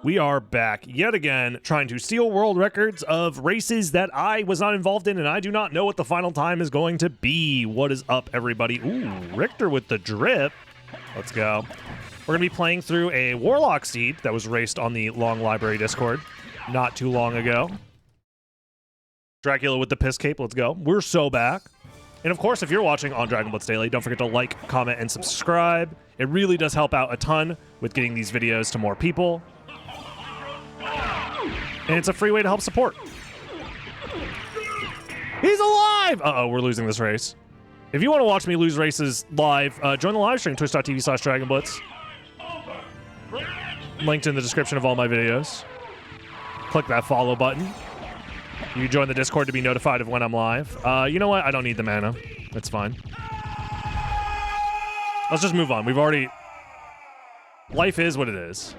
We are back yet again, trying to steal world records of races that I was not involved in, and I do not know what the final time is going to be. What is up, everybody? Ooh, Richter with the drip. Let's go. We're going to be playing through a Warlock seed that was raced on the Long Library Discord not too long ago. Dracula with the piss cape. Let's go. We're so back. And of course, if you're watching on Dragon Blitz Daily, don't forget to like, comment, and subscribe. It really does help out a ton with getting these videos to more people. And it's a free way to help support. He's alive! Uh-oh, we're losing this race. If you want to watch me lose races live, join the live stream, twitch.tv/DragonBlitz. Linked in the description of all my videos. Click that follow button. You can join the Discord to be notified of when I'm live. You know what? I don't need the mana. It's fine. Let's just move on. We've already... Life is what it is.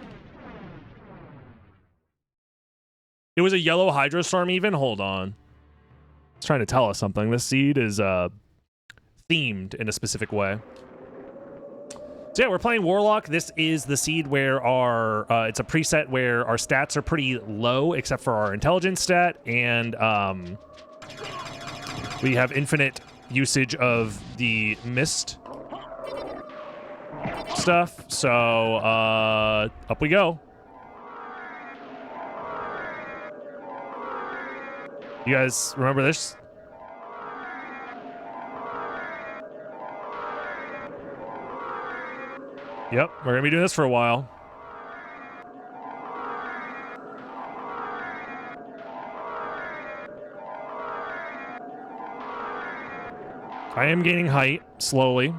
It was a yellow Hydrostorm even? Hold on. It's trying to tell us something. This seed is themed in a specific way. So yeah, we're playing Warlock. This is the seed where our... it's a preset where our stats are pretty low, except for our intelligence stat, and we have infinite usage of the mist stuff. So up we go. You guys remember this? Yep, we're gonna be doing this for a while. I am gaining height, slowly.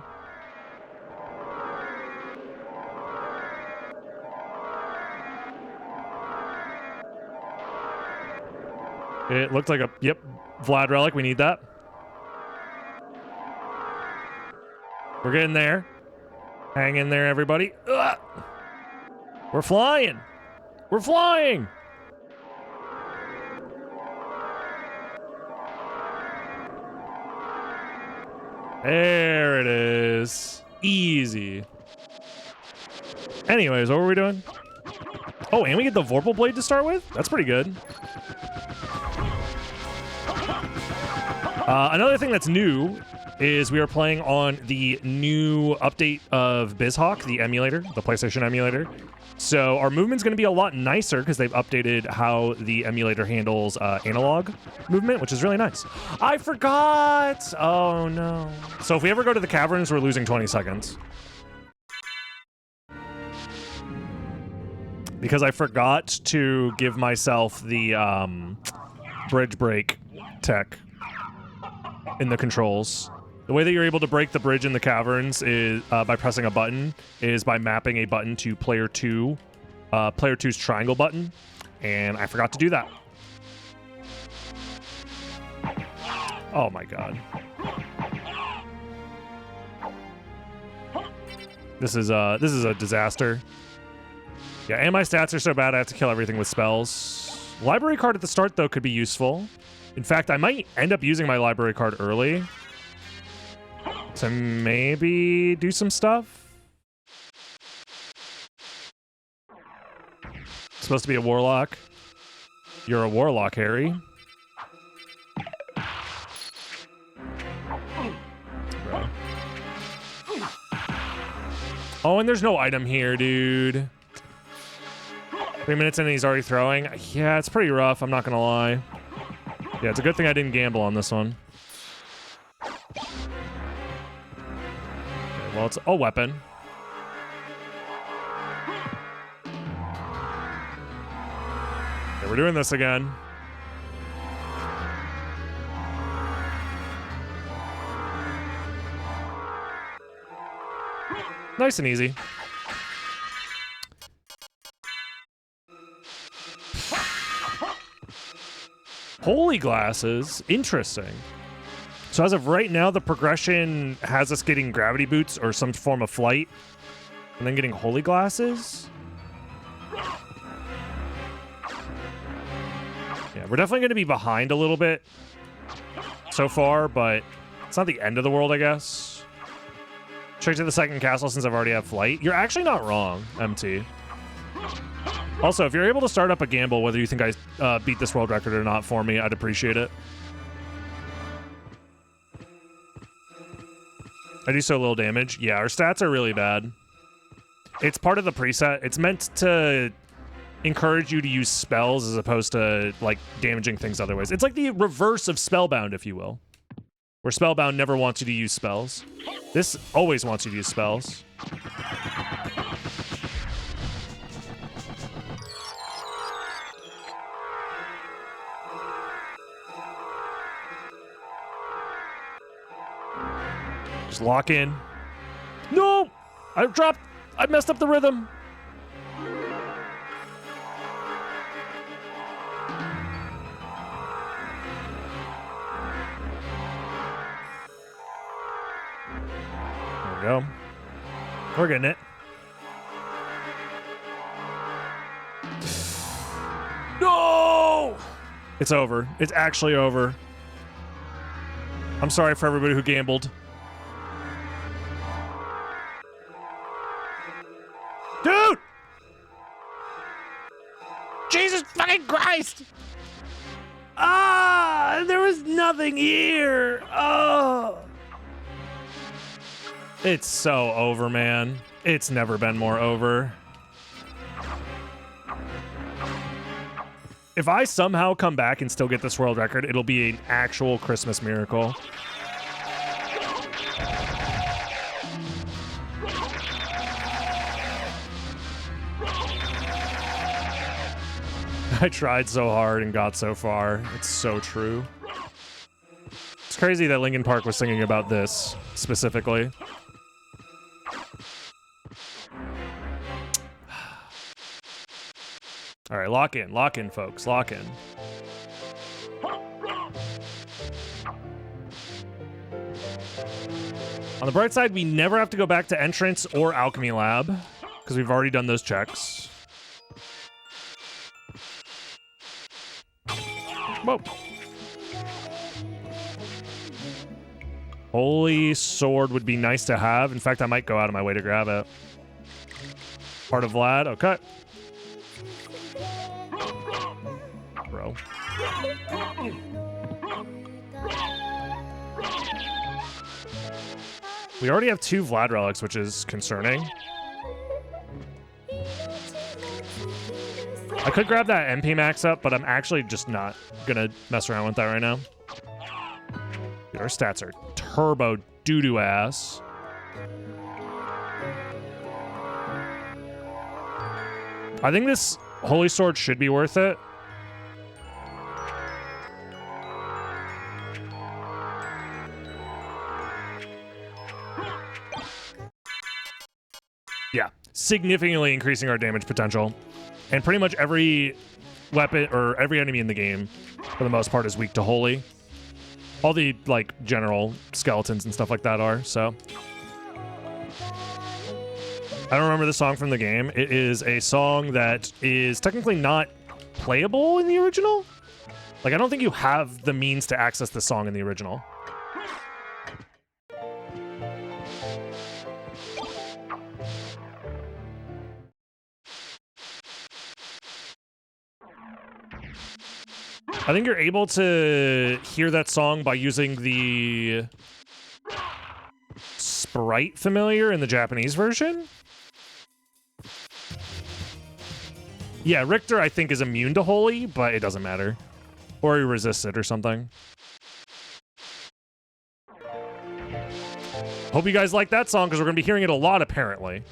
It looked like a, yep, Vlad Relic, we need that. We're getting there. Hang in there, everybody. Ugh. We're flying. We're flying. There it is. Easy. Anyways, what were we doing? Oh, and we get the Vorpal Blade to start with? That's pretty good. Another thing that's new is we are playing on the new update of BizHawk, the emulator, the PlayStation emulator. So our movement's going to be a lot nicer because they've updated how the emulator handles analog movement, which is really nice. I forgot! Oh, no. So if we ever go to the caverns, we're losing 20 seconds. Because I forgot to give myself the bridge break tech in the controls. The way that you're able to break the bridge in the caverns is by pressing a button, is by mapping a button to player 2, player 2's triangle button, and I forgot to do that. Oh my god. This is a disaster. Yeah, and my stats are so bad I have to kill everything with spells. Library card at the start though could be useful. In fact, I might end up using my library card early to maybe do some stuff. Supposed to be a warlock. You're a warlock, Harry. Bro. Oh, and there's no item here, dude. 3 minutes in and he's already throwing. Yeah, it's pretty rough, I'm not gonna lie. Yeah, it's a good thing I didn't gamble on this one. Okay, well, it's a weapon. Okay, we're doing this again. Nice and easy. Holy glasses. Interesting. So as of right now, the progression has us getting gravity boots or some form of flight, and then getting holy glasses. Yeah, we're definitely going to be behind a little bit so far, but it's not the end of the world, I guess. Straight to the second castle since I've already had flight. You're actually not wrong, MT. Also, if you're able to start up a gamble, whether you think I beat this world record or not for me, I'd appreciate it. I do so little damage. Yeah, our stats are really bad. It's part of the preset. It's meant to encourage you to use spells as opposed to, like, damaging things otherwise. It's like the reverse of Spellbound, if you will. Where Spellbound never wants you to use spells. This always wants you to use spells. Just lock in. No! I messed up the rhythm. There we go. We're getting it. No! It's over. It's actually over. I'm sorry for everybody who gambled. Dude! Jesus fucking Christ! Ah! There was nothing here! Oh! It's so over, man. It's never been more over. If I somehow come back and still get this world record, it'll be an actual Christmas miracle. I tried so hard and got so far. It's so true. It's crazy that Linkin Park was singing about this specifically. All right, lock in, folks, lock in. On the bright side, we never have to go back to Entrance or Alchemy Lab because we've already done those checks. Whoa. Holy Sword would be nice to have. In fact, I might go out of my way to grab it. Part of Vlad, okay. Bro. We already have 2 Vlad relics, which is concerning. I could grab that MP max up, but I'm actually just not gonna mess around with that right now. Dude, our stats are turbo doo-doo ass. I think this Holy Sword should be worth it. Yeah, significantly increasing our damage potential. And pretty much every weapon or every enemy in the game, for the most part, is weak to Holy. All the, like, general skeletons and stuff like that are, so. I don't remember the song from the game. It is a song that is technically not playable in the original. Like, I don't think you have the means to access the song in the original. I think you're able to hear that song by using the sprite familiar in the Japanese version. Yeah, Richter, I think, is immune to Holy, but it doesn't matter. Or he resists it or something. Hope you guys like that song, because we're going to be hearing it a lot, apparently.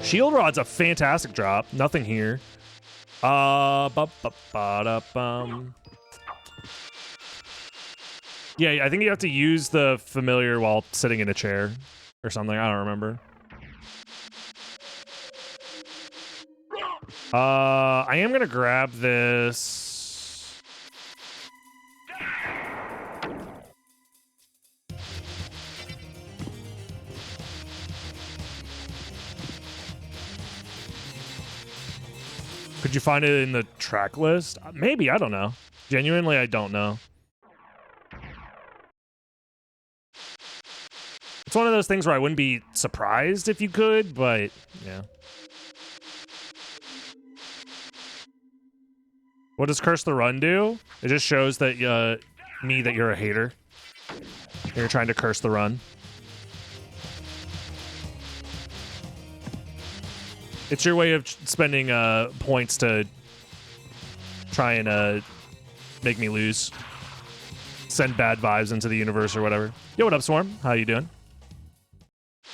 Shield Rod's a fantastic drop. Nothing here. Yeah, I think you have to use the familiar while sitting in a chair or something. I don't remember. I am gonna grab this. Could you find it in the track list? Maybe, I don't know. Genuinely, I don't know. It's one of those things where I wouldn't be surprised if you could, but yeah. What does Curse the Run do? It just shows that that you're a hater. You're trying to curse the run. It's your way of spending points to try and make me lose. Send bad vibes into the universe or whatever. Yo, what up, Swarm? How you doing?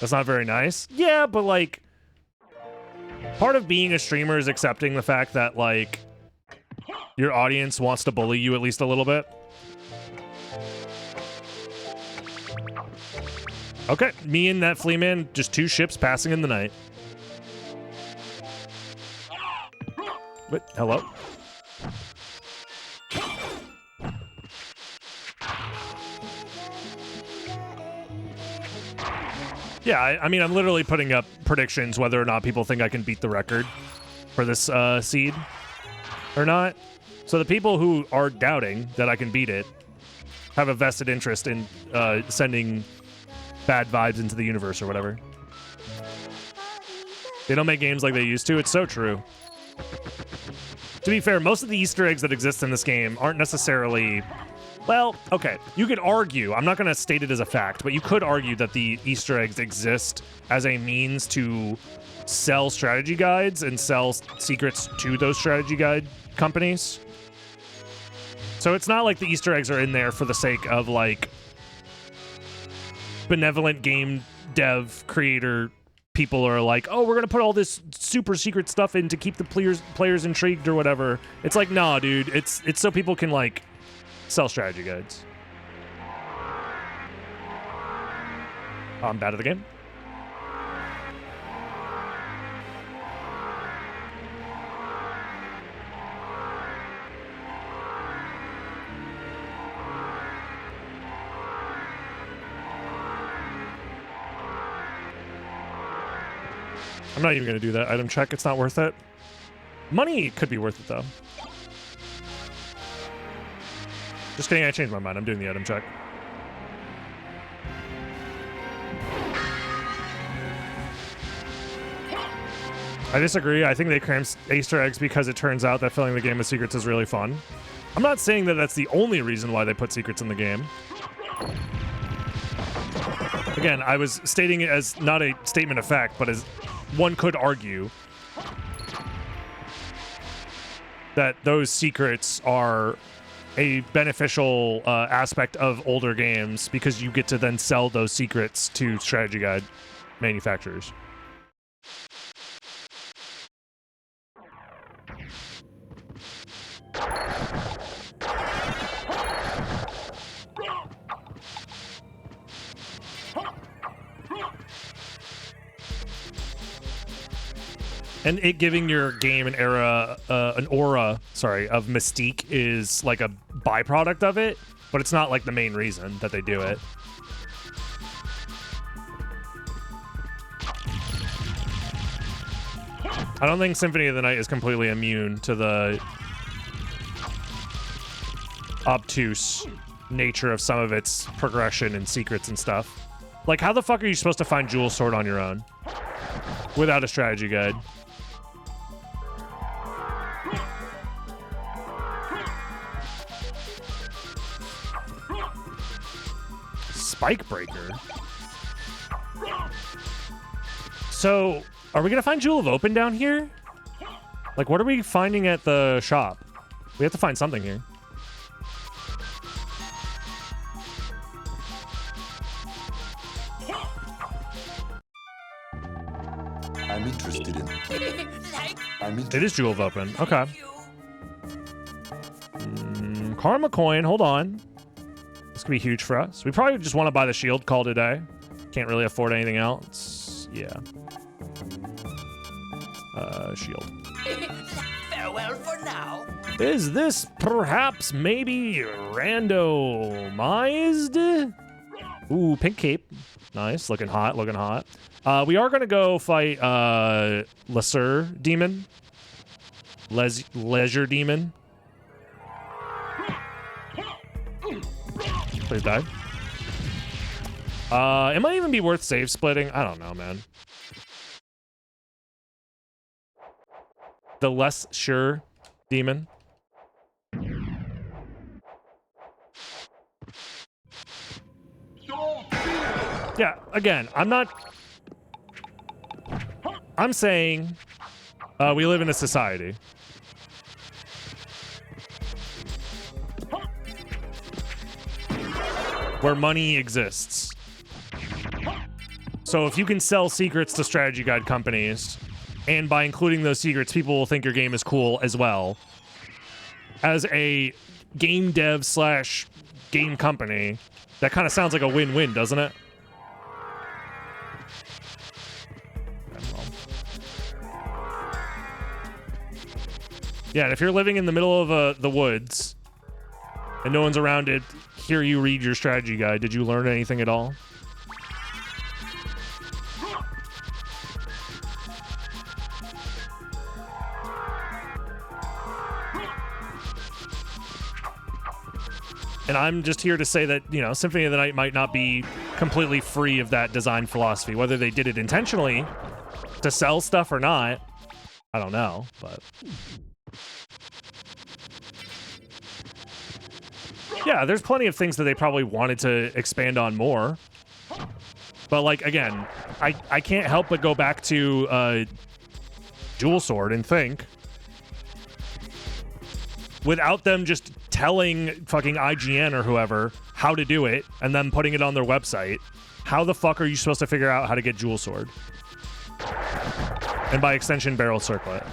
That's not very nice. Yeah, but like, part of being a streamer is accepting the fact that like your audience wants to bully you at least a little bit. Okay, me and that flea man, just two ships passing in the night. Wait, hello? Yeah, I mean, I'm literally putting up predictions whether or not people think I can beat the record for this seed or not. So the people who are doubting that I can beat it have a vested interest in sending bad vibes into the universe or whatever. They don't make games like they used to. It's so true. To be fair, most of the Easter eggs that exist in this game aren't necessarily... Well, okay, you could argue, I'm not going to state it as a fact, but you could argue that the Easter eggs exist as a means to sell strategy guides and sell secrets to those strategy guide companies. So it's not like the Easter eggs are in there for the sake of, like, benevolent game dev creator people are like, oh, we're going to put all this super secret stuff in to keep the players intrigued or whatever. It's like, nah, dude, it's so people can, like, sell strategy guides. Oh, I'm bad at the game. I'm not even going to do that item check. It's not worth it. Money could be worth it, though. Just kidding, I changed my mind. I'm doing the item check. I disagree. I think they crammed Easter eggs because it turns out that filling the game with secrets is really fun. I'm not saying that that's the only reason why they put secrets in the game. Again, I was stating it as not a statement of fact, but as one could argue that those secrets are a beneficial aspect of older games because you get to then sell those secrets to strategy guide manufacturers. And it giving your game an aura of mystique is like a byproduct of it, but it's not like the main reason that they do it. I don't think Symphony of the Night is completely immune to the obtuse nature of some of its progression and secrets and stuff. Like, how the fuck are you supposed to find Jewel Sword on your own without a strategy guide? Spike Breaker. So, are we gonna find Jewel of Open down here? Like, what are we finding at the shop? We have to find something here. I'm interested in. It is Jewel of Open. Okay. Karma coin. Hold on. This could be huge for us. We probably just want to buy the shield, call it a day. Can't really afford anything else. Yeah. Shield. Farewell for now. Is this perhaps maybe randomized? Ooh, pink cape. Nice. Looking hot, looking hot. We are going to go fight Lesser Demon. Leisure Demon. Please die. It might even be worth save splitting. I don't know, man. The less sure demon. Yeah, again, I'm saying we live in a society. Where money exists. So if you can sell secrets to strategy guide companies, and by including those secrets, people will think your game is cool as well. As a game dev slash game company, that kind of sounds like a win-win, doesn't it? Yeah, and if you're living in the middle of the woods and no one's around to hear you read your strategy guide, did you learn anything at all? And I'm just here to say that, you know, Symphony of the Night might not be completely free of that design philosophy. Whether they did it intentionally to sell stuff or not, I don't know, but... Yeah, there's plenty of things that they probably wanted to expand on more. But, like, again, I can't help but go back to Dual Sword and think, without them just telling fucking IGN or whoever how to do it and then putting it on their website, how the fuck are you supposed to figure out how to get Dual Sword? And by extension, Barrel Circlet.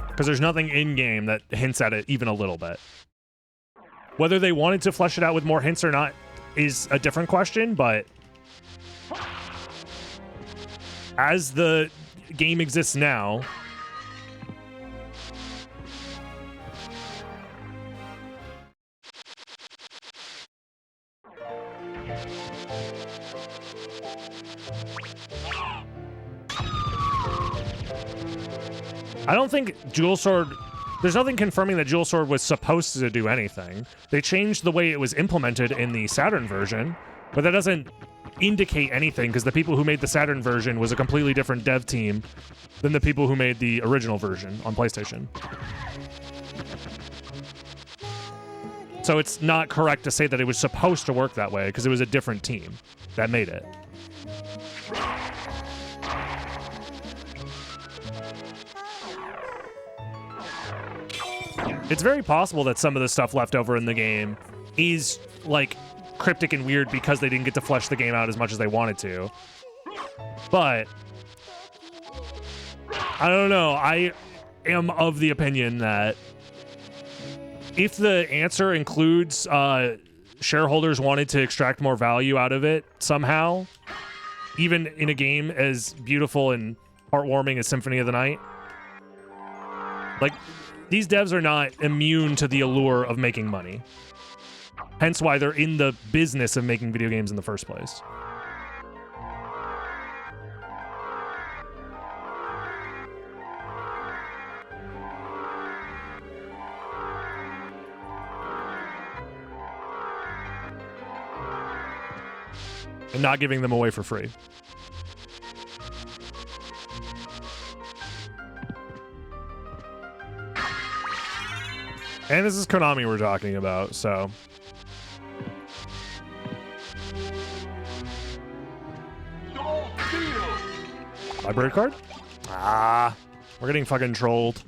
Because there's nothing in-game that hints at it even a little bit. Whether they wanted to flesh it out with more hints or not is a different question, but as the game exists now, I don't think Dual Sword... There's nothing confirming that Dual Sword was supposed to do anything. They changed the way it was implemented in the Saturn version, but that doesn't indicate anything because the people who made the Saturn version was a completely different dev team than the people who made the original version on PlayStation. So it's not correct to say that it was supposed to work that way because it was a different team that made it. It's very possible that some of the stuff left over in the game is, like, cryptic and weird because they didn't get to flesh the game out as much as they wanted to. But I don't know. I am of the opinion that if the answer includes shareholders wanted to extract more value out of it somehow, even in a game as beautiful and heartwarming as Symphony of the Night, like, these devs are not immune to the allure of making money. Hence why they're in the business of making video games in the first place. And not giving them away for free. And this is Konami we're talking about, so... Library card? Ah, we're getting fucking trolled.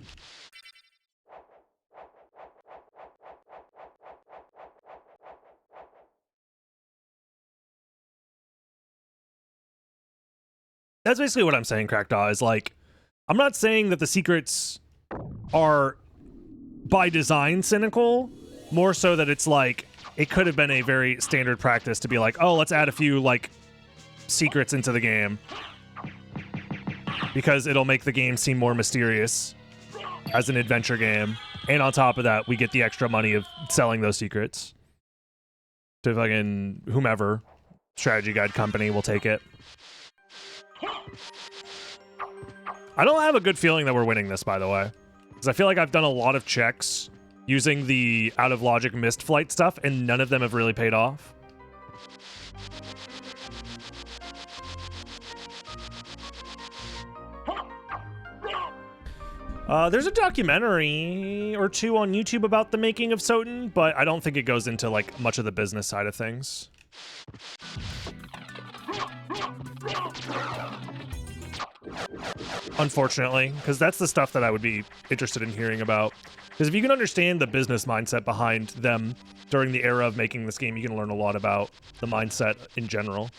That's basically what I'm saying, Crackdaw, is like, I'm not saying that the secrets are by design cynical, more so that it's like, it could have been a very standard practice to be like, oh, let's add a few, like, secrets into the game. Because it'll make the game seem more mysterious as an adventure game. And on top of that, we get the extra money of selling those secrets to fucking whomever strategy guide company will take it. I don't have a good feeling that we're winning this, by the way. Because I feel like I've done a lot of checks using the out of logic missed flight stuff, and none of them have really paid off. There's a documentary or two on YouTube about the making of SotN, but I don't think it goes into like much of the business side of things. Unfortunately, because that's the stuff that I would be interested in hearing about. Because if you can understand the business mindset behind them during the era of making this game, you can learn a lot about the mindset in general.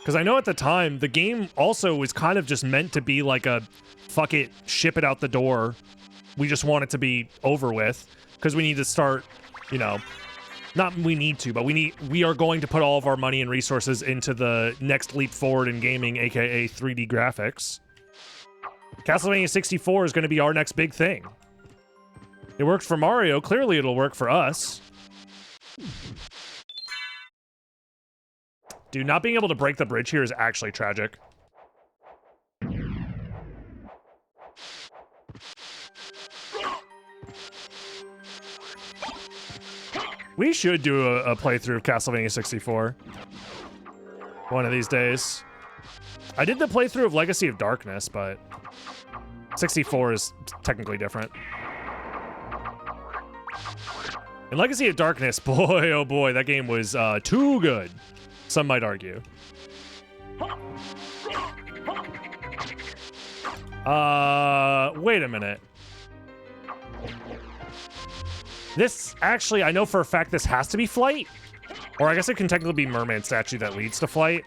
Because I know at the time, the game also was kind of just meant to be like a, fuck it, ship it out the door. We just want it to be over with. Because we need to start, you know, not we need to, but we are going to put all of our money and resources into the next leap forward in gaming, aka 3D graphics. Castlevania 64 is going to be our next big thing. It worked for Mario, clearly it'll work for us. Dude, not being able to break the bridge here is actually tragic. We should do a playthrough of Castlevania 64. One of these days. I did the playthrough of Legacy of Darkness, but 64 is technically different. In Legacy of Darkness, boy, oh boy, that game was too good. Some might argue. Wait a minute. This, actually, I know for a fact this has to be Flight. Or I guess it can technically be Merman Statue that leads to Flight.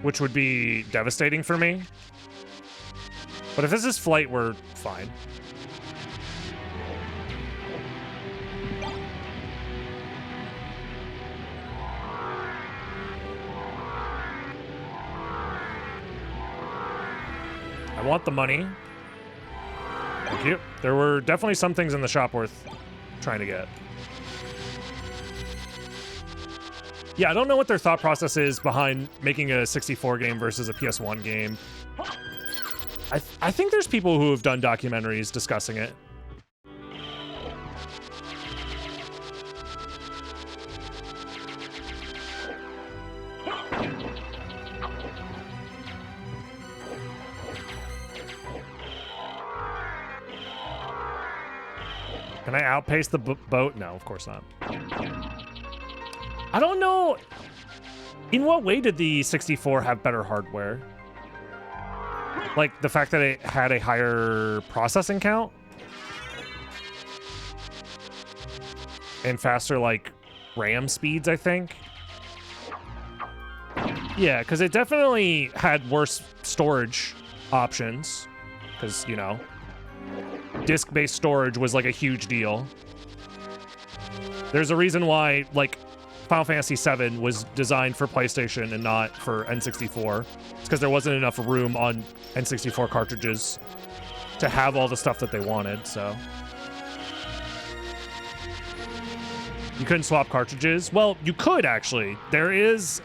Which would be devastating for me. But if this is Flight, we're fine. I want the money. Thank you. There were definitely some things in the shop worth trying to get. Yeah, I don't know what their thought process is behind making a 64 game versus a PS1 game. I think there's people who have done documentaries discussing it. Can I outpace the boat? No, of course not. I don't know. In what way did the 64 have better hardware? Like the fact that it had a higher processing count? And faster, like, RAM speeds, I think? Yeah, because it definitely had worse storage options. Because, you know, disk-based storage was like a huge deal. There's a reason why, like, Final Fantasy VII was designed for PlayStation and not for N64. It's because there wasn't enough room on N64 cartridges to have all the stuff that they wanted, so. You couldn't swap cartridges? Well, you could, actually. There is,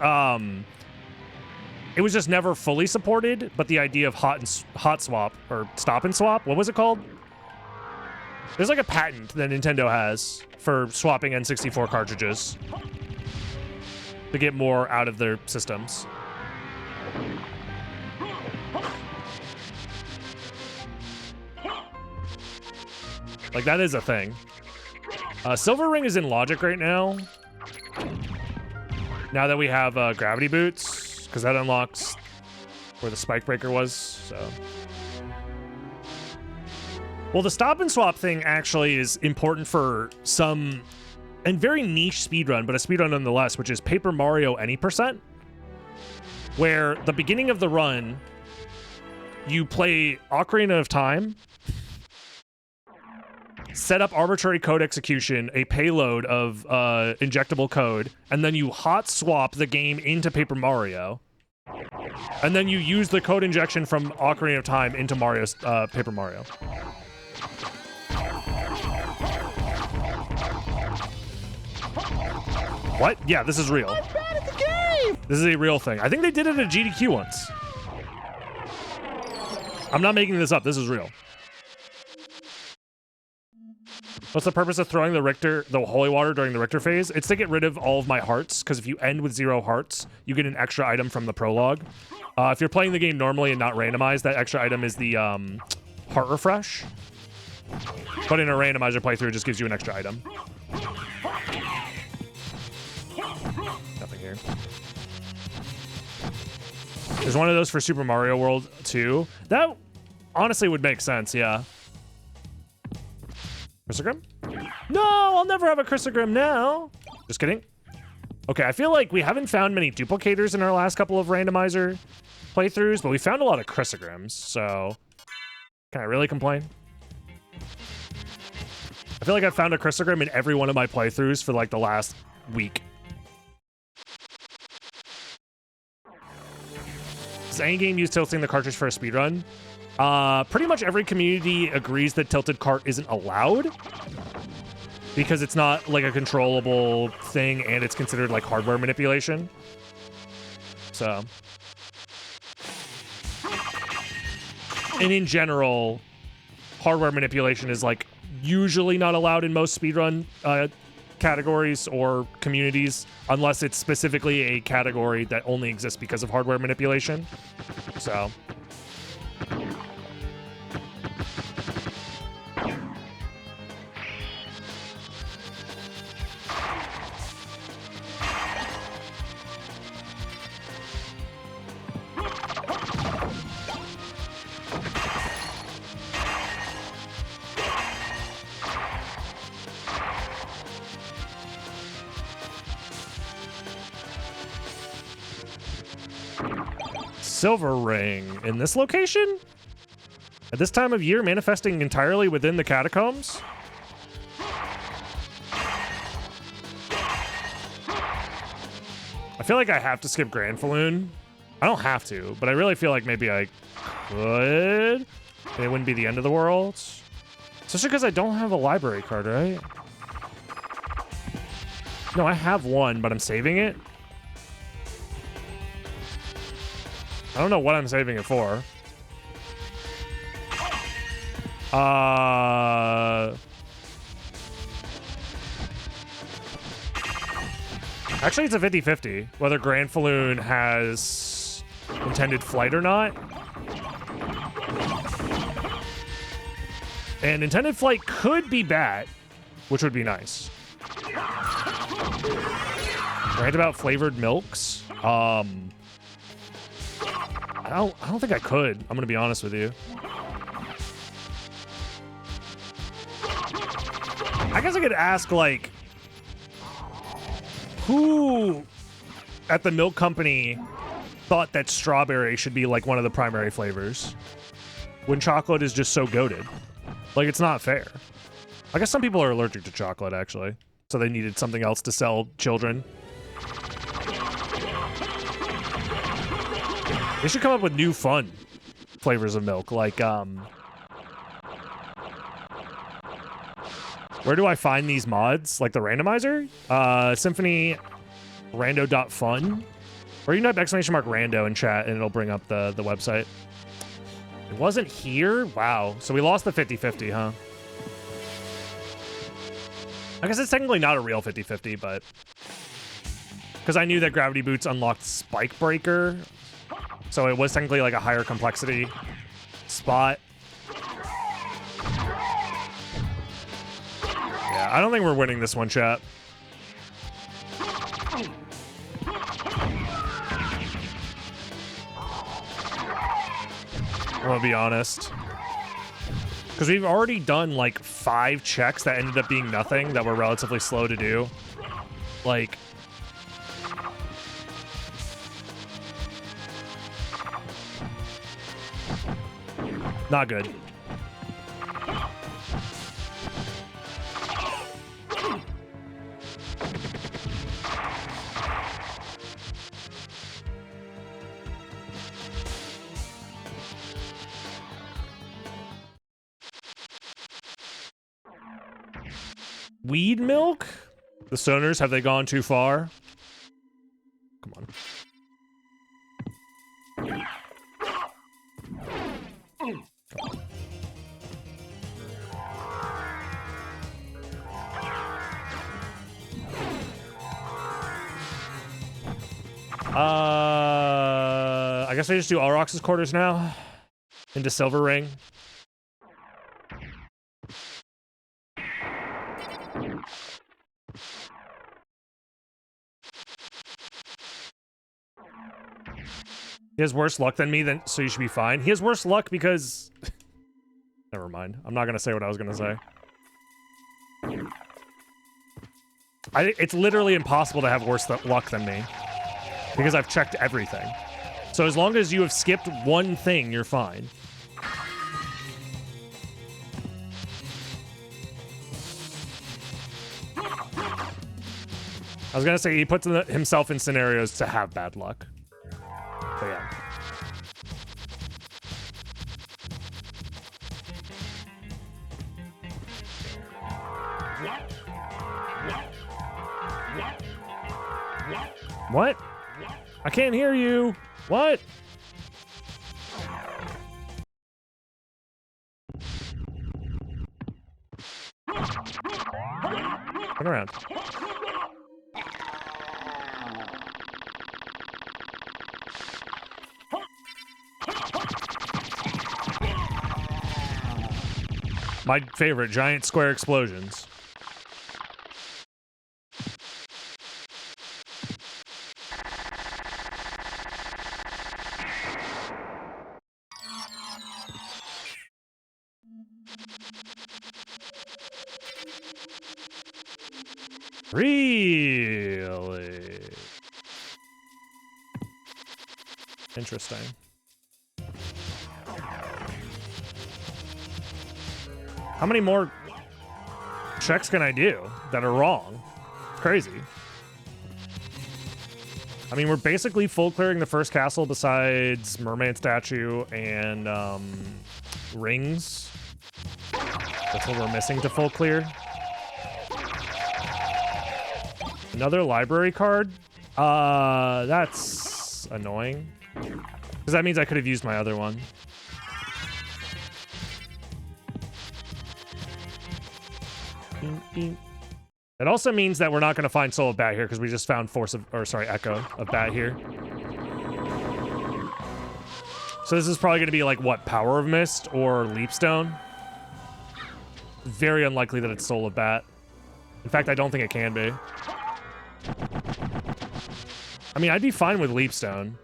it was just never fully supported, but the idea of hot swap, or stop and swap, what was it called? There's like a patent that Nintendo has for swapping N64 cartridges to get more out of their systems. Like, that is a thing. Silver Ring is in Logic right now. Now that we have gravity boots, because that unlocks where the spike breaker was, so. Well, the stop and swap thing actually is important for some, and very niche speedrun, but a speedrun nonetheless, which is Paper Mario Any %, where the beginning of the run, you play Ocarina of Time, set up arbitrary code execution, a payload of injectable code, and then you hot swap the game into Paper Mario. And then you use the code injection from Ocarina of Time into Mario's Paper Mario. What? Yeah, this is real. I'm bad at the game! This is a real thing. I think they did it at GDQ once. I'm not making this up. This is real. What's the purpose of throwing the holy water during the Richter phase? It's to get rid of all of my hearts, because if you end with 0 hearts, you get an extra item from the prologue. If you're playing the game normally and not randomized, that extra item is the heart refresh. But in a randomizer playthrough, it just gives you an extra item. Nothing here. There's one of those for Super Mario World 2. That honestly would make sense, yeah. Chrysogrim? No, I'll never have a Chrysogrim now. Just kidding. Okay, I feel like we haven't found many duplicators in our last couple of randomizer playthroughs, but we found a lot of Chrysogrims, so can I really complain? I feel like I've found a Chrysogrim in every one of my playthroughs for like the last week. Does any game use tilting the cartridge for a speedrun? Pretty much every community agrees that tilted cart isn't allowed because it's not like a controllable thing and it's considered like hardware manipulation. So, and in general, hardware manipulation is like usually not allowed in most speedrun categories or communities unless it's specifically a category that only exists because of hardware manipulation. So, Silver ring in this location? At this time of year, manifesting entirely within the catacombs? I feel like I have to skip Grand Falloon. I don't have to, but I really feel like maybe I could. It wouldn't be the end of the world. Especially because I don't have a library card, right? No, I have one, but I'm saving it. I don't know what I'm saving it for. Actually, it's a 50-50, whether Grand Falloon has intended flight or not. And intended flight could be bat, which would be nice. Rant about flavored milks. I don't think I could. I'm gonna be honest with you. I guess I could ask, like, who at the milk company thought that strawberry should be like one of the primary flavors when chocolate is just so goated? Like, it's not fair. I guess some people are allergic to chocolate, actually, so they needed something else to sell children. They should come up with new fun flavors of milk, like, where do I find these mods? Like the randomizer? Symphony rando.fun? Or you can type !rando in chat and it'll bring up the website. It wasn't here? Wow. So we lost the 50-50, huh? I guess it's technically not a real 50-50, but... because I knew that Gravity Boots unlocked Spike Breaker. So it was technically like a higher complexity spot. Yeah, I don't think we're winning this one, chat. I'm gonna be honest. Because we've already done like 5 checks that ended up being nothing that were relatively slow to do. Like... not good. Weed milk? The stoners, have they gone too far? Come on. I guess I just do Alrox's quarters now. Into Silver Ring. He has worse luck than me, so you should be fine. He has worse luck because... Never mind. I'm not going to say what I was going to say. It's literally impossible to have worse luck than me. Because I've checked everything. So as long as you have skipped one thing, you're fine. I was going to say he puts himself in scenarios to have bad luck. But yeah. What? I can't hear you. What? Turn around. My favorite, giant square explosions. Really? Interesting. How many more checks can I do that are wrong? It's crazy. I mean, we're basically full clearing the first castle besides Mermaid Statue and rings. That's what we're missing to full clear. Another library card? That's annoying. Because that means I could have used my other one. It also means that we're not going to find Soul of Bat here because we just found Echo of Bat here. So this is probably going to be like, what, Power of Mist or Leapstone? Very unlikely that it's Soul of Bat. In fact, I don't think it can be. I mean, I'd be fine with Leapstone.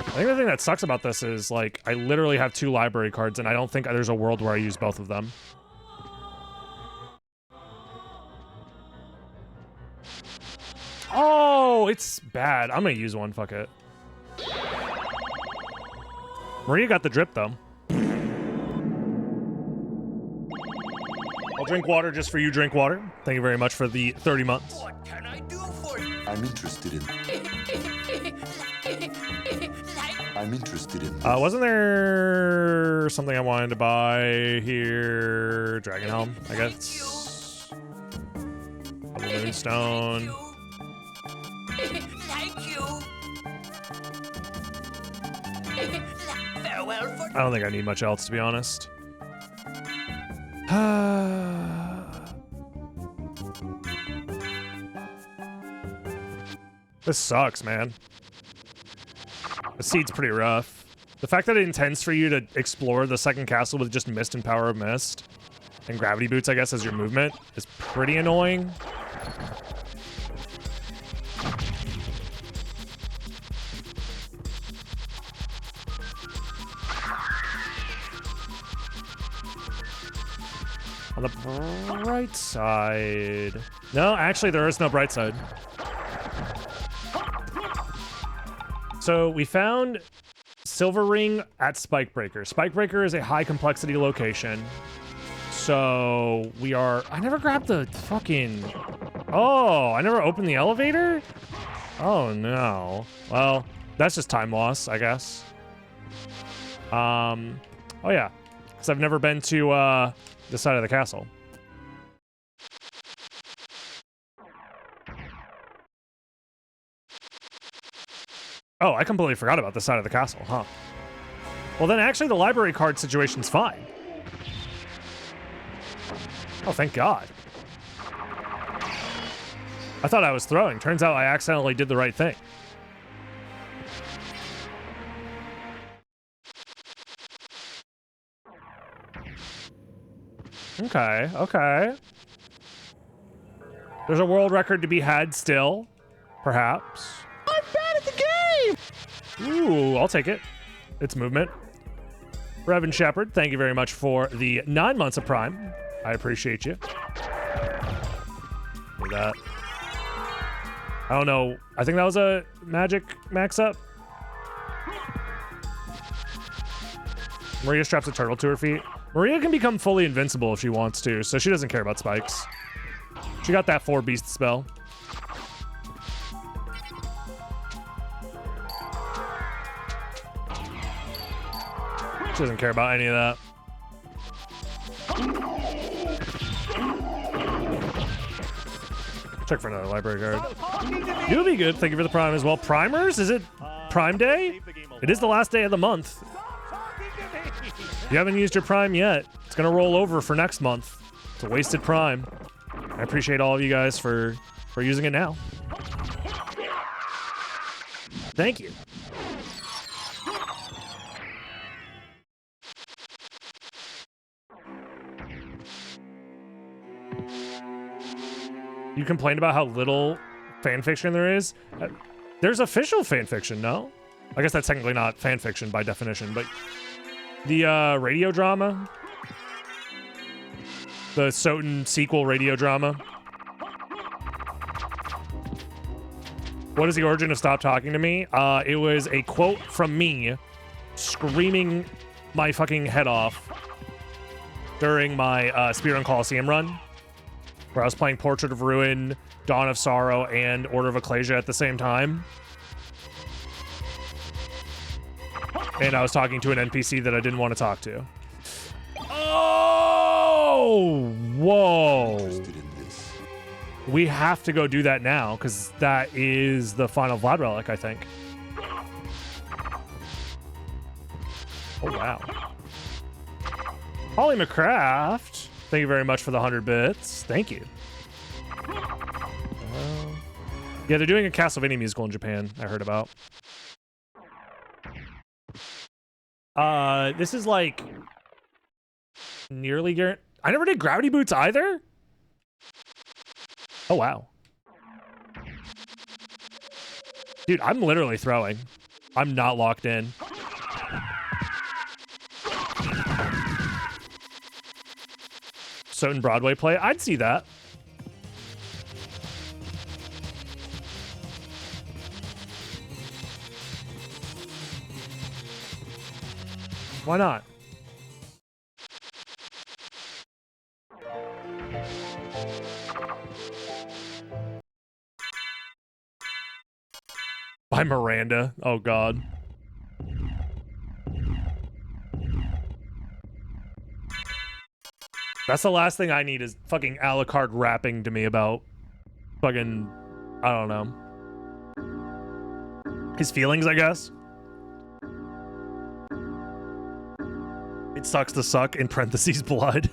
I think the thing that sucks about this is, like, I literally have 2 library cards, and I don't think there's a world where I use both of them. Oh, it's bad. I'm gonna use one, fuck it. Maria got the drip, though. I'll drink water just for you, drink water. Thank you very much for the 30 months. What can I do for you? I'm interested in. I'm interested in. Wasn't there something I wanted to buy here? Dragon Helm, I guess. Double Moonstone. Thank you. Farewell for I don't think I need much else, to be honest. This sucks, man. The seed's pretty rough. The fact that it intends for you to explore the second castle with just Mist and Power of Mist and Gravity Boots, I guess, as your movement is pretty annoying. On the bright side... No, actually, there is no bright side. So we found Silver Ring at Spikebreaker. Spikebreaker is a high complexity location. So we are... I never grabbed the fucking... Oh, I never opened the elevator? Oh, no. Well, that's just time loss, I guess. Oh, yeah. Because I've never been to this side of the castle. Oh, I completely forgot about this side of the castle, huh? Well, then actually the library card situation's fine. Oh, thank God. I thought I was throwing. Turns out I accidentally did the right thing. Okay, okay. There's a world record to be had still, perhaps. I'm bad at the game! Ooh, I'll take it. It's movement. Revan Shepard, thank you very much for the 9 months of Prime. I appreciate you. Look at that. I don't know. I think that was a magic max up. Maria straps a turtle to her feet. Maria can become fully invincible if she wants to, so she doesn't care about spikes. She got that 4 beast spell. She doesn't care about any of that. Check for another library guard. You'll be good. Thank you for the Prime as well. Primers? Is it Prime Day? It is the last day of the month. You haven't used your Prime yet. It's gonna roll over for next month. It's a wasted Prime. I appreciate all of you guys for using it now. Thank you. You complained about how little fan fiction there is. There's official fan fiction, no? I guess that's technically not fan fiction by definition, but the radio drama, the SotN sequel radio drama. What is the origin of Stop Talking to Me? It was a quote from me screaming my fucking head off during my Speedrun Coliseum run, where I was playing Portrait of Ruin, Dawn of Sorrow, and Order of Ecclesia at the same time. And I was talking to an NPC that I didn't want to talk to. Oh! Whoa. Interested in this. We have to go do that now, because that is the final Vlad Relic, I think. Oh, wow. Holly McCraft, thank you very much for the 100 bits. Thank you. Yeah, they're doing a Castlevania musical in Japan, I heard about. This is like nearly guaranteed. I never did Gravity Boots either. Oh, wow. Dude, I'm literally throwing. I'm not locked in. SotN Broadway play? I'd see that. Why not? By Miranda. Oh, God. That's the last thing I need is fucking Alucard rapping to me about fucking, I don't know, his feelings, I guess. It sucks to suck, in parentheses, blood.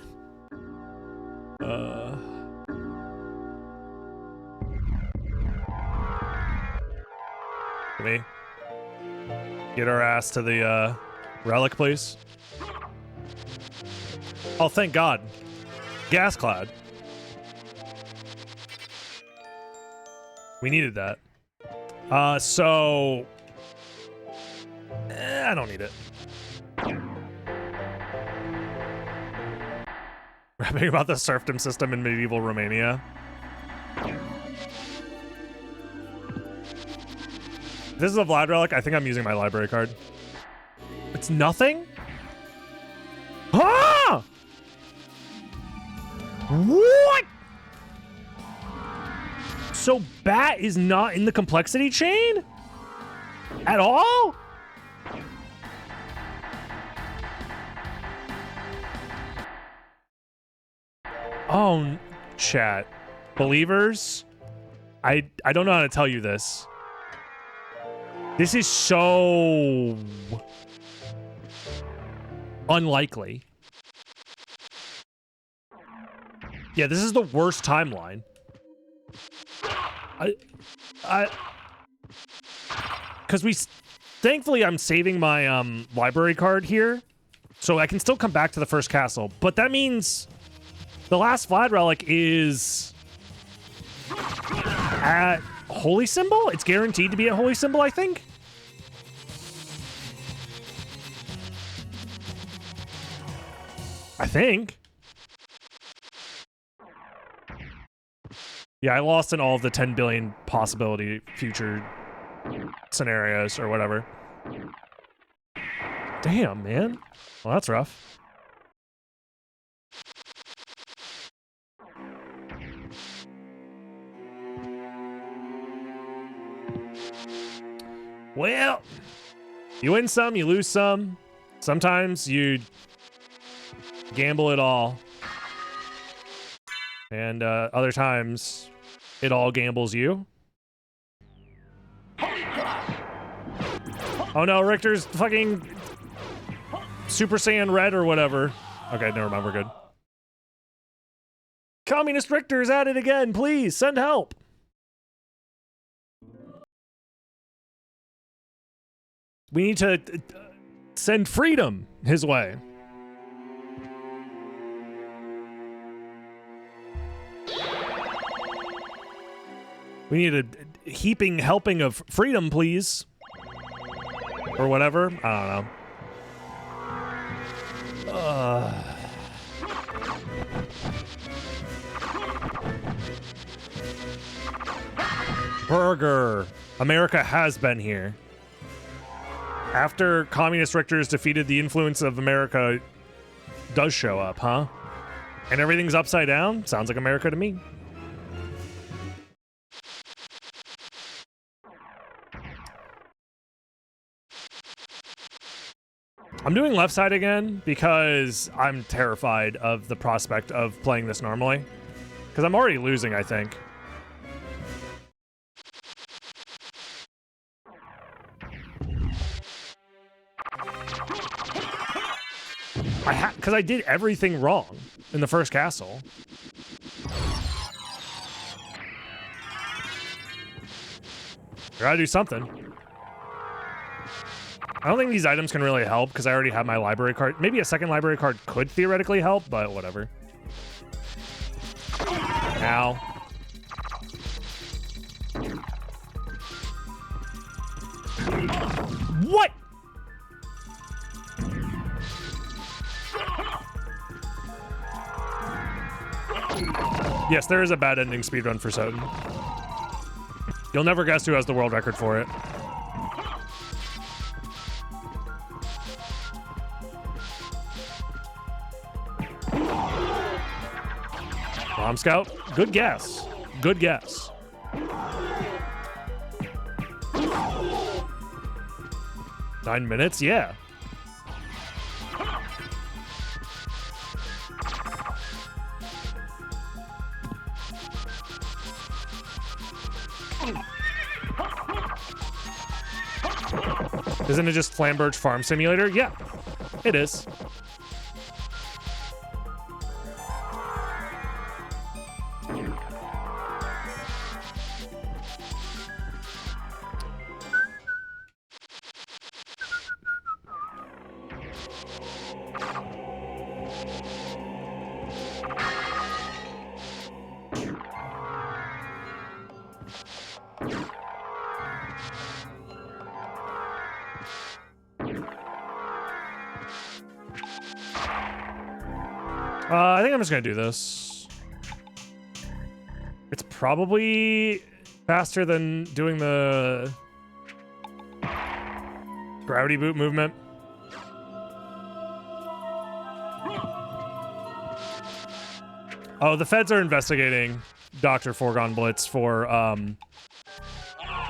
Can we get our ass to the relic, please? Oh, thank God. Gas cloud. We needed that. So I don't need it. Rapping about the serfdom system in medieval Romania. This is a Vlad relic. I think I'm using my library card. It's nothing? Ah! What? So Bat is not in the complexity chain? At all? Oh, chat. Believers, I don't know how to tell you this. This is so unlikely. Yeah, this is the worst timeline. Because thankfully I'm saving my library card here, so I can still come back to the first castle. But that means the last Vlad relic is at Holy Symbol. It's guaranteed to be at Holy Symbol, I think. Yeah, I lost in all of the 10 billion possibility future scenarios or whatever. Damn, man. Well, that's rough. Well, you win some, you lose some. Sometimes you gamble it all. And other times, it all gambles you. Oh no, Richter's fucking Super Saiyan Red or whatever. Okay, never mind, we're good. Communist Richter's at it again, please, send help. We need to send freedom his way. We need a heaping helping of freedom, please. Or whatever. I don't know. Burger. America has been here. After Communist Richter's defeated, the influence of America does show up, huh? And everything's upside down? Sounds like America to me. I'm doing left side again because I'm terrified of the prospect of playing this normally. Because I'm already losing, I think. Because I did everything wrong in the first castle. I gotta do something. I don't think these items can really help because I already have my library card. Maybe a second library card could theoretically help, but whatever. Ow. What? Yes, there is a bad ending speedrun for SotN. You'll never guess who has the world record for it. Bomb Scout? Good guess. Good guess. Nine minutes? Yeah. Isn't it just Flamberge Farm Simulator? Yeah, it is. I think I'm just gonna do this. It's probably faster than doing the gravity boot movement. Oh, the feds are investigating Dr. Foregone Blitz for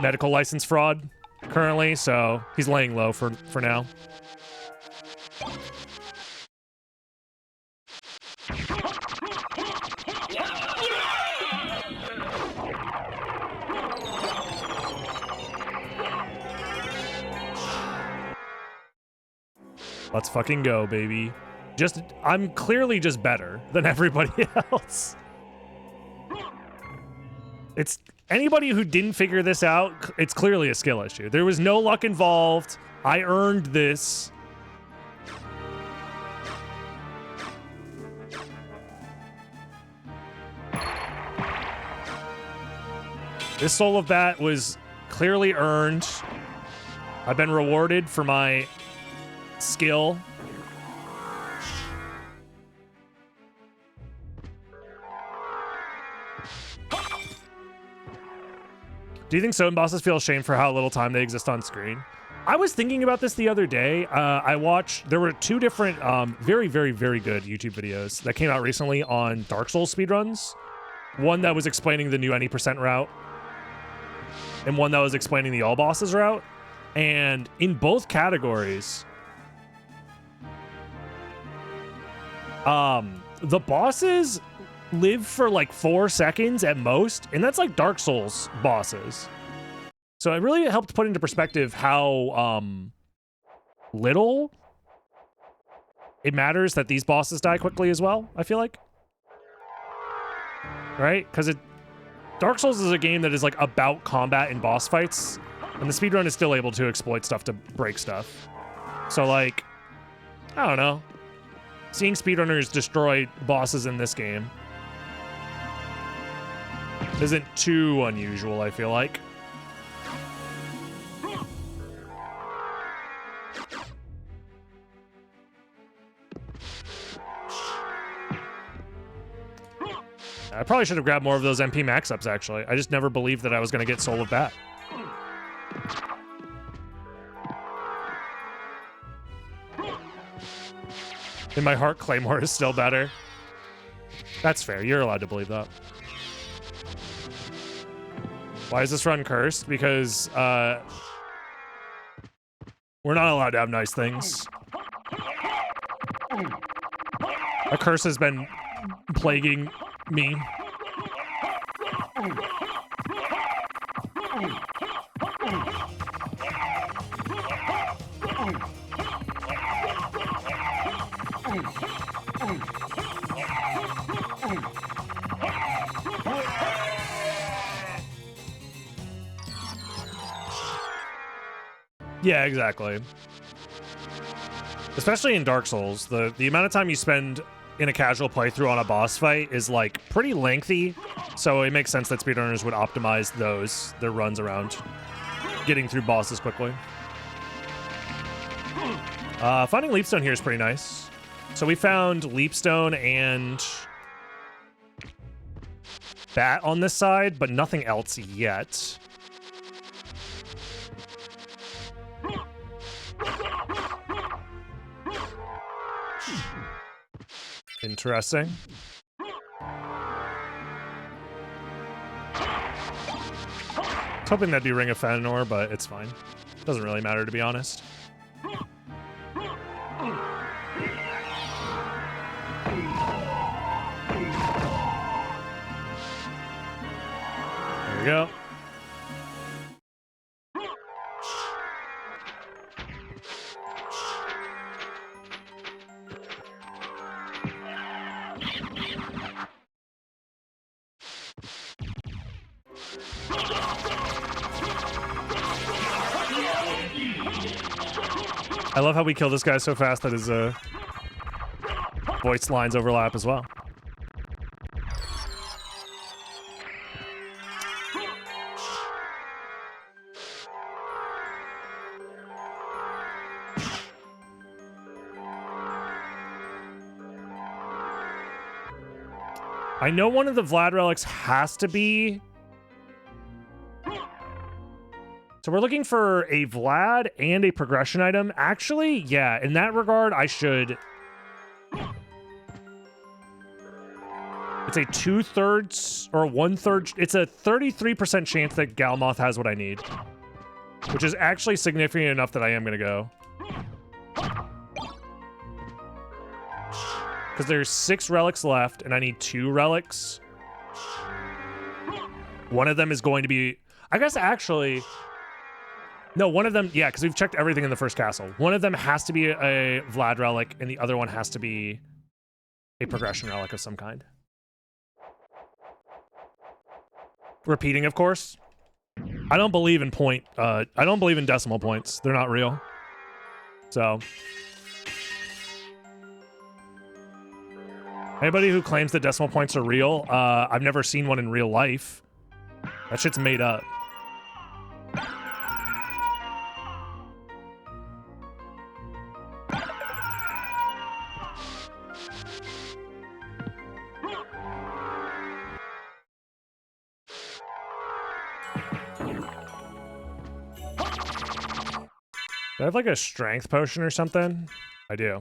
medical license fraud currently, so he's laying low for now. Let's fucking go, baby. I'm clearly just better than everybody else. anybody who didn't figure this out, it's clearly a skill issue. There was no luck involved. I earned this. This Soul of Bat was clearly earned. I've been rewarded for my skill. Do you think SotN bosses feel ashamed for how little time they exist on screen? I was thinking about this the other day. There were two different very, very, very good YouTube videos that came out recently on Dark Souls speedruns. One that was explaining the new any % route, and one that was explaining the all bosses route. And in both categories, the bosses live for like 4 seconds at most, and that's like Dark Souls bosses. So it really helped put into perspective how little it matters that these bosses die quickly as well, I feel like. Right? Because Dark Souls is a game that is like about combat and boss fights, and the speedrun is still able to exploit stuff to break stuff. So like, I don't know. Seeing speedrunners destroy bosses in this game isn't too unusual, I feel like. I probably should have grabbed more of those MP max ups, actually. I just never believed that I was going to get Soul of Bat. In my heart, Claymore is still better. That's fair. You're allowed to believe that. Why is this run cursed? Because we're not allowed to have nice things. A curse has been plaguing me. Yeah, exactly. Especially in Dark Souls, the amount of time you spend in a casual playthrough on a boss fight is like pretty lengthy, so it makes sense that speedrunners would optimize their runs around getting through bosses quickly. Finding Leapstone here is pretty nice. So we found Leapstone and Bat on this side, but nothing else yet. Interesting. I was hoping that'd be Ring of Fëanor, but it's fine. Doesn't really matter, to be honest. There we go. I love how we kill this guy so fast that his voice lines overlap as well. I know one of the Vlad relics has to be... So we're looking for a Vlad and a progression item. Actually, yeah, in that regard, I should... It's a 2/3 or 1/3... It's a 33% chance that Galmoth has what I need. Which is actually significant enough that I am going to go. Because there's 6 relics left, and I need 2 relics. One of them is going to be... I guess actually... No, one of them... Yeah, because we've checked everything in the first castle. One of them has to be a Vlad relic, and the other one has to be a progression relic of some kind. Repeating, of course. I don't believe in I don't believe in decimal points. They're not real. So. Anybody who claims that decimal points are real, I've never seen one in real life. That shit's made up. Do I have like a strength potion or something? I do.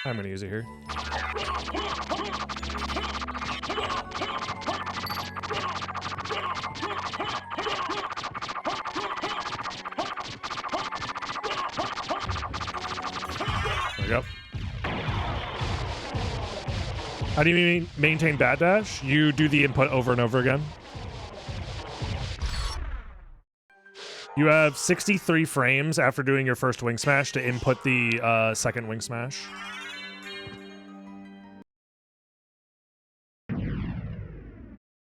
I'm gonna use it here. There we go. How do you maintain bat dash? You do the input over and over again. You have 63 frames after doing your first wing smash to input the second wing smash.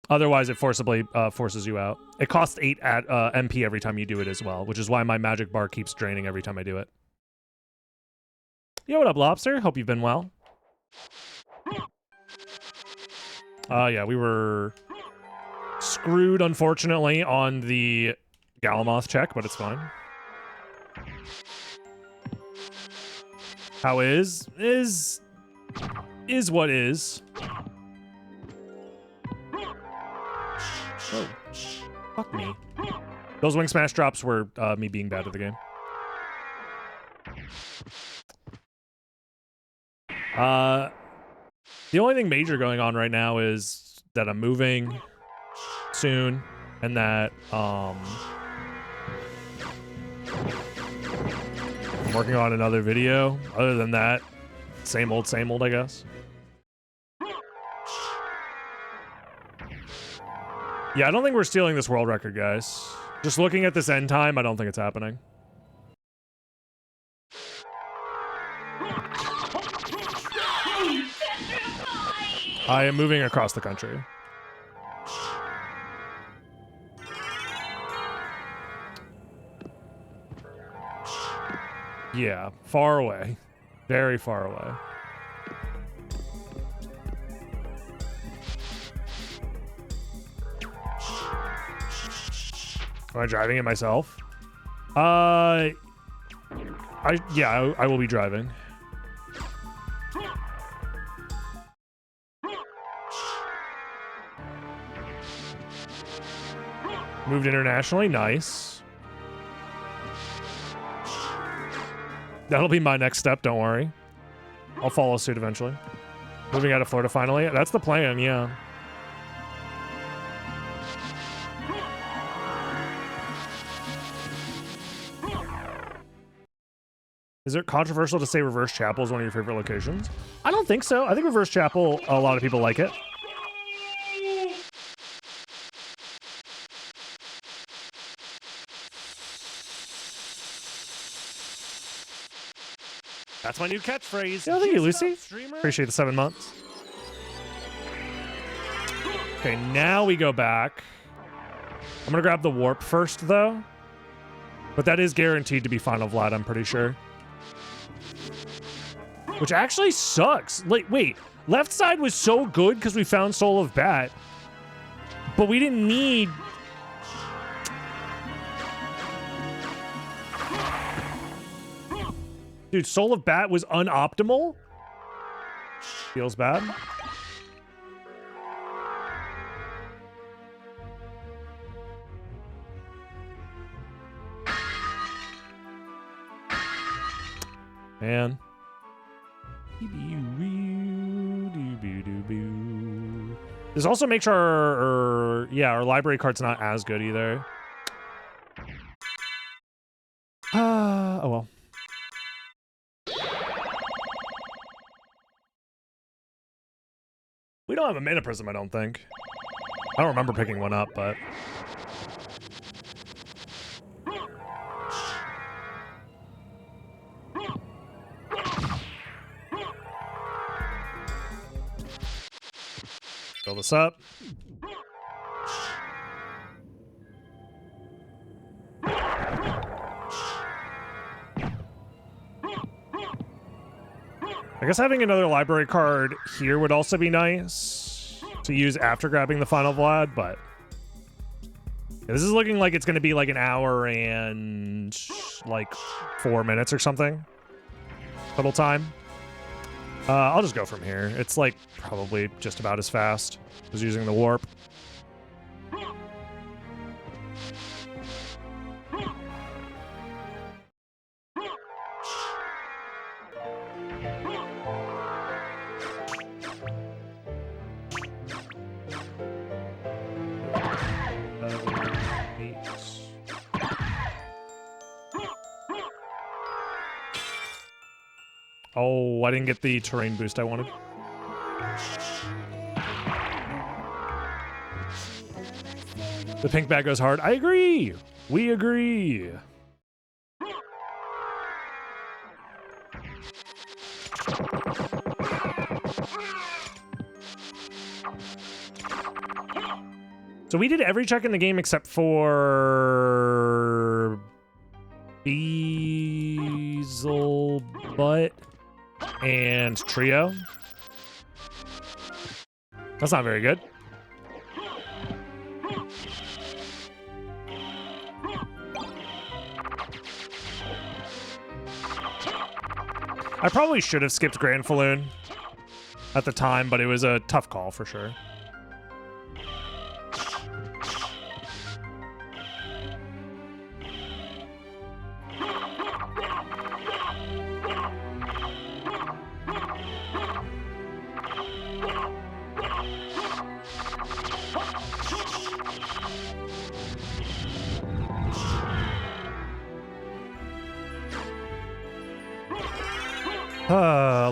Otherwise, it forcibly forces you out. It costs 8 at MP every time you do it as well, which is why my magic bar keeps draining every time I do it. Yo, what up, Lobster? Hope you've been well. Yeah, we were screwed, unfortunately, on the Galamoth check, but it's fine. How is what is. Oh, fuck me. Those wing smash drops were me being bad at the game. The only thing major going on right now is that I'm moving soon, and that I'm working on another video. Other than that, same old, I guess. Yeah, I don't think we're stealing this world record, guys. Just looking at this end time, I don't think it's happening. I am moving across the country. Yeah, far away. Very far away. Am I driving it myself? I will be driving. Moved internationally, nice. That'll be my next step, don't worry. I'll follow suit eventually. Moving out of Florida finally. That's the plan, yeah. Is it controversial to say Reverse Chapel is one of your favorite locations? I don't think so. I think Reverse Chapel, a lot of people like it. That's my new catchphrase. Yeah, thank you, Lucy. Appreciate the 7 months. Okay, now we go back. I'm gonna grab the warp first, though. But that is guaranteed to be Final Vlad, I'm pretty sure. Which actually sucks. Like, wait. Left side was so good because we found Soul of Bat. But we didn't need... Dude, Soul of Bat was unoptimal? Feels bad. Man. This also makes our library card's not as good either. Oh well. We don't have a mana prism, I don't think. I don't remember picking one up, but... Fill this up. I guess having another library card here would also be nice to use after grabbing the final Vlad, but yeah, this is looking like it's going to be like an hour and like 4 minutes or something total time. I'll just go from here. It's like probably just about as fast as using the warp. Oh, I didn't get the terrain boost I wanted. The pink bag goes hard. I agree. We agree. So we did every check in the game except for Beazle Butt and Trio. That's not very good. I probably should have skipped Grand Falloon at the time, but it was a tough call for sure.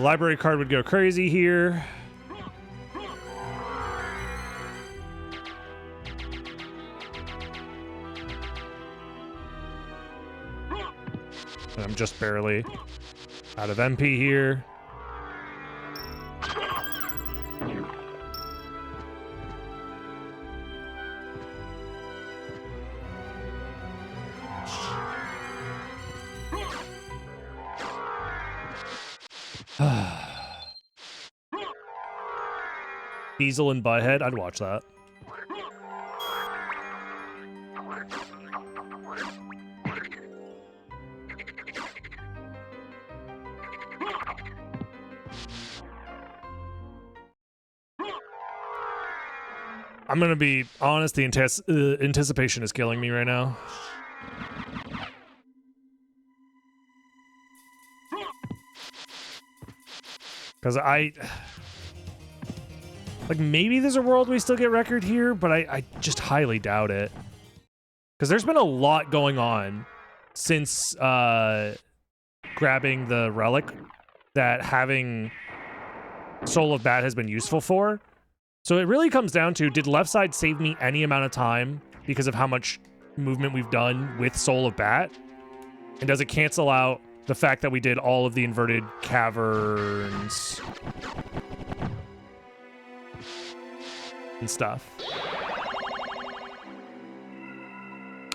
Library card would go crazy here. And I'm just barely out of MP here. Beazle and Butthead, I'd watch that. I'm gonna be honest, the anticipation is killing me right now. Because like, maybe there's a world we still get record here, but I just highly doubt it. Because there's been a lot going on since grabbing the Relic that having Soul of Bat has been useful for. So it really comes down to, did left side save me any amount of time because of how much movement we've done with Soul of Bat? And does it cancel out the fact that we did all of the inverted caverns and stuff?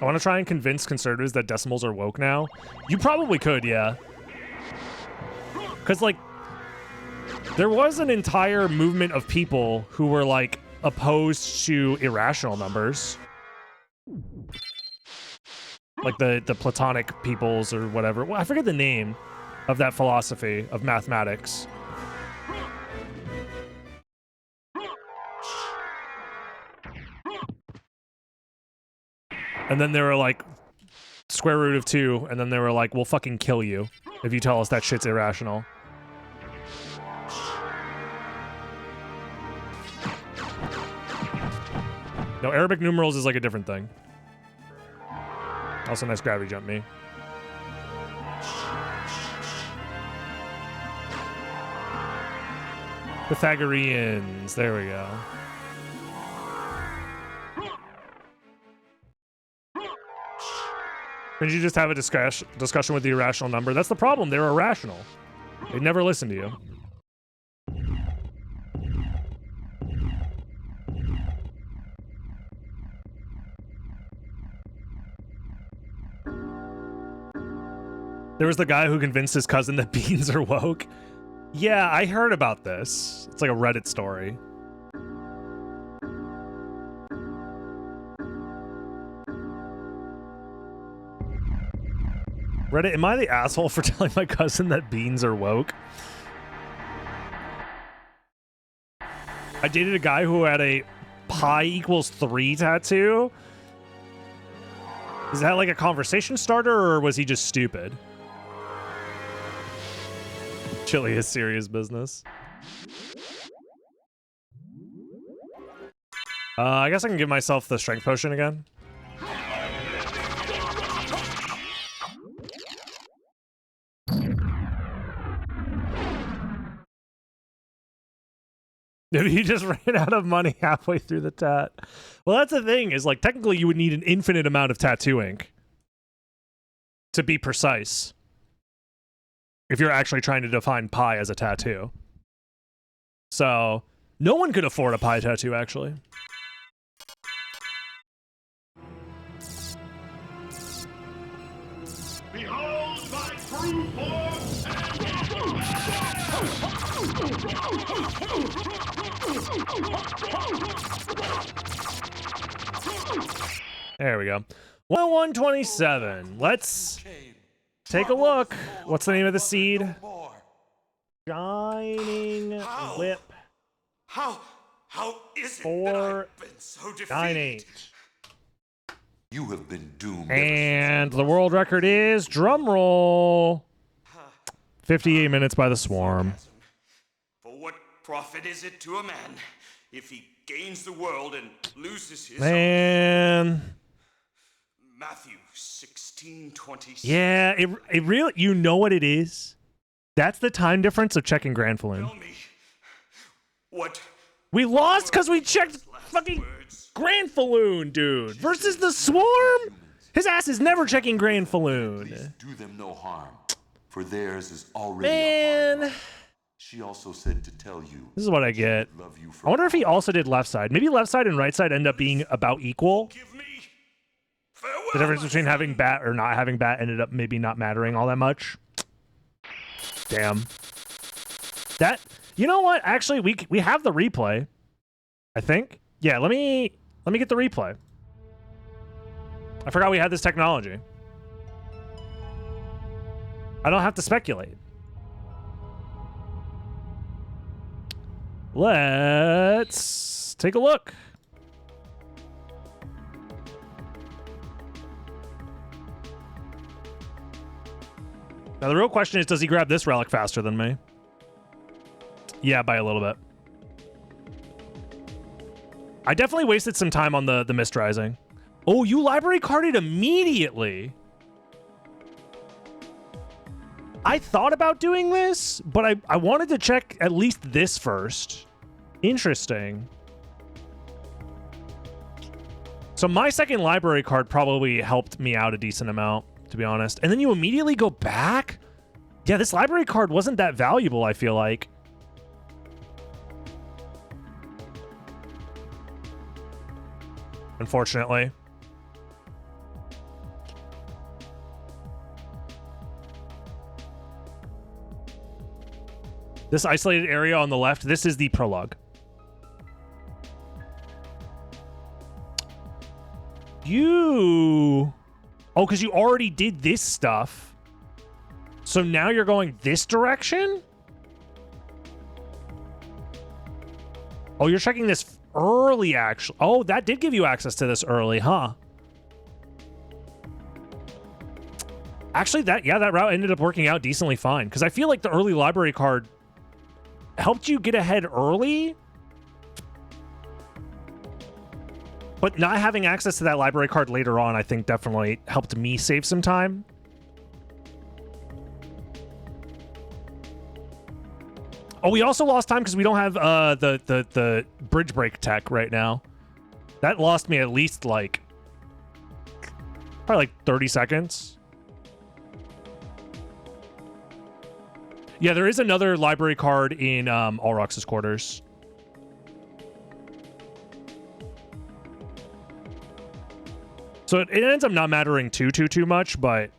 I want to try and convince conservatives that decimals are woke now. You probably could, yeah. Because, like, there was an entire movement of people who were, like, opposed to irrational numbers. Like the Platonic peoples or whatever. Well, I forget the name of that philosophy of mathematics. And then they were like, square root of 2, and then they were like, we'll fucking kill you if you tell us that shit's irrational. No, Arabic numerals is like a different thing. Also, nice gravity jump, me. Pythagoreans, there we go. Couldn't you just have a discussion with the irrational number? That's the problem, they're irrational. They never listen to you. There was the guy who convinced his cousin that beans are woke. Yeah, I heard about this. It's like a Reddit story. Reddit, am I the asshole for telling my cousin that beans are woke? I dated a guy who had a pi equals 3 tattoo. Is that like a conversation starter, or was he just stupid? Chili is serious business. I guess I can give myself the strength potion again. Maybe he just ran out of money halfway through the tat. Well, that's the thing, is like technically you would need an infinite amount of tattoo ink to be precise if you're actually trying to define pi as a tattoo. So no one could afford a pi tattoo, actually. Behold my true form There we go. 127. Let's take a look. What's the name of the seed? Shining Lip. How is it Four, that I've been so defeated? 9-8. You have been doomed. And the world record is, drum roll, 58 minutes by the Swarm. For what profit is it to a man if he gains the world and loses his Man. own? Matthew 16:26. Yeah, it really, you know what it is? That's the time difference of checking Granfalloon. Tell me what We lost because we checked fucking words. Granfalloon, dude. Versus the Swarm? His ass is never checking Please Granfalloon. do them no harm, for theirs is already a hard Man. life. She also said to tell you. This is what I get. Love you I wonder if he also did left side. Maybe left side and right side end up being about equal. Give me farewell. The difference my between having friend. bat or not having bat ended up maybe not mattering all that much. Damn. That, you know what? Actually, we have the replay, I think. Yeah, let me get the replay. I forgot we had this technology. I don't have to speculate. Let's take a look. Now, the real question is, does he grab this relic faster than me? Yeah, by a little bit. I definitely wasted some time on the Mist Rising. Oh, you library carded immediately. I thought about doing this, but I wanted to check at least this first. Interesting. So my second library card probably helped me out a decent amount, to be honest. And then you immediately go back? Yeah, this library card wasn't that valuable, I feel like. Unfortunately. This isolated area on the left, this is the prologue. You... Oh, because you already did this stuff. So now you're going this direction? Oh, you're checking this early, actually. Oh, that did give you access to this early, huh? Actually, that route ended up working out decently fine. Because I feel like the early library card helped you get ahead early. But not having access to that library card later on, I think definitely helped me save some time. Oh, we also lost time because we don't have the bridge break tech right now. That lost me at least like probably like 30 seconds. Yeah, there is another library card in Alrox's quarters. So it ends up not mattering too much, but...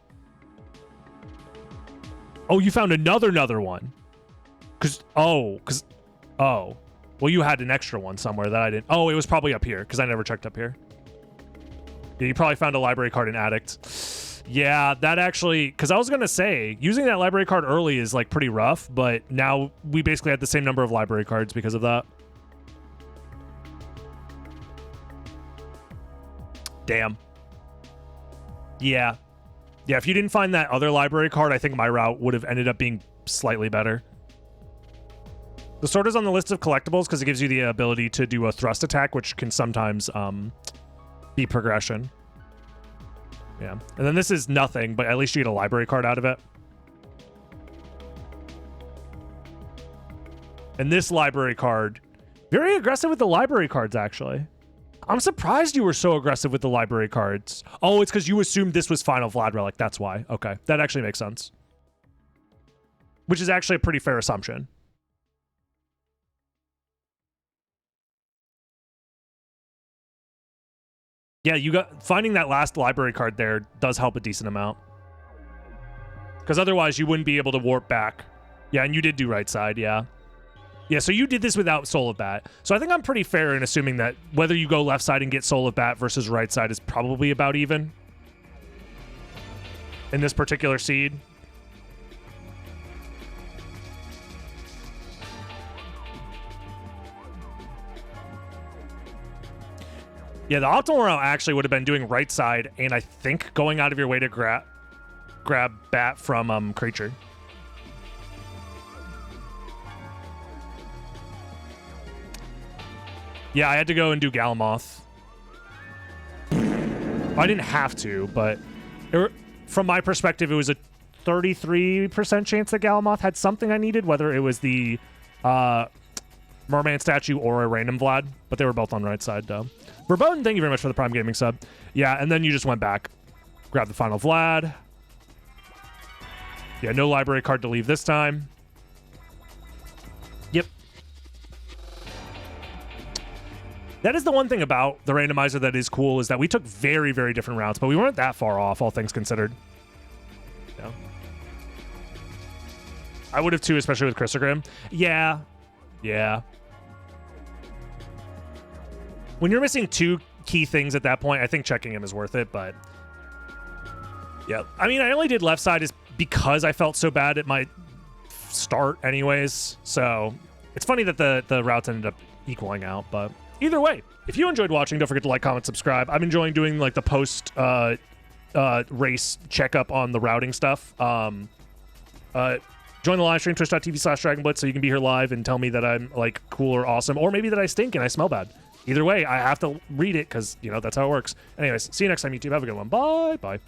Oh, you found another one. Oh. Well, you had an extra one somewhere that I didn't. Oh, it was probably up here because I never checked up here. Yeah, you probably found a library card in Addict. Yeah, that actually, because I was going to say, using that library card early is like pretty rough, but now we basically had the same number of library cards because of that. Damn. Yeah. Yeah, if you didn't find that other library card, I think my route would have ended up being slightly better. The sword is on the list of collectibles because it gives you the ability to do a thrust attack, which can sometimes be progression. Yeah. And then this is nothing, but at least you get a library card out of it. And this library card, very aggressive with the library cards, actually. I'm surprised you were so aggressive with the library cards. Oh, it's because you assumed this was Final Vlad Relic. That's why. Okay. That actually makes sense. Which is actually a pretty fair assumption. Yeah, finding that last library card there does help a decent amount. Because otherwise you wouldn't be able to warp back. Yeah, and you did do right side, yeah. Yeah, so you did this without Soul of Bat. So I think I'm pretty fair in assuming that whether you go left side and get Soul of Bat versus right side is probably about even. In this particular seed. Yeah, the optimal route actually would have been doing right side, and I think going out of your way to grab Bat from Creature. Yeah, I had to go and do Galamoth. I didn't have to, but from my perspective, it was a 33% chance that Galamoth had something I needed, whether it was the Merman statue or a random Vlad, but they were both on the right side, though. Verboten, thank you very much for the Prime Gaming sub. Yeah, and then you just went back. Grab the final Vlad. Yeah, no library card to leave this time. Yep. That is the one thing about the randomizer that is cool, is that we took very, very different routes, but we weren't that far off, all things considered. Yeah. I would have too, especially with Cryptic. Yeah. Yeah. When you're missing two key things at that point, I think checking him is worth it, but... Yeah. I mean, I only did left side is because I felt so bad at my start anyways, so... It's funny that the routes ended up equaling out, but... Either way, if you enjoyed watching, don't forget to like, comment, subscribe. I'm enjoying doing, like, the post race checkup on the routing stuff. Join the live stream, twitch.tv/DragonBlitz, so you can be here live and tell me that I'm, like, cool or awesome, or maybe that I stink and I smell bad. Either way, I have to read it because, you know, that's how it works. Anyways, see you next time, YouTube. Have a good one. Bye. Bye.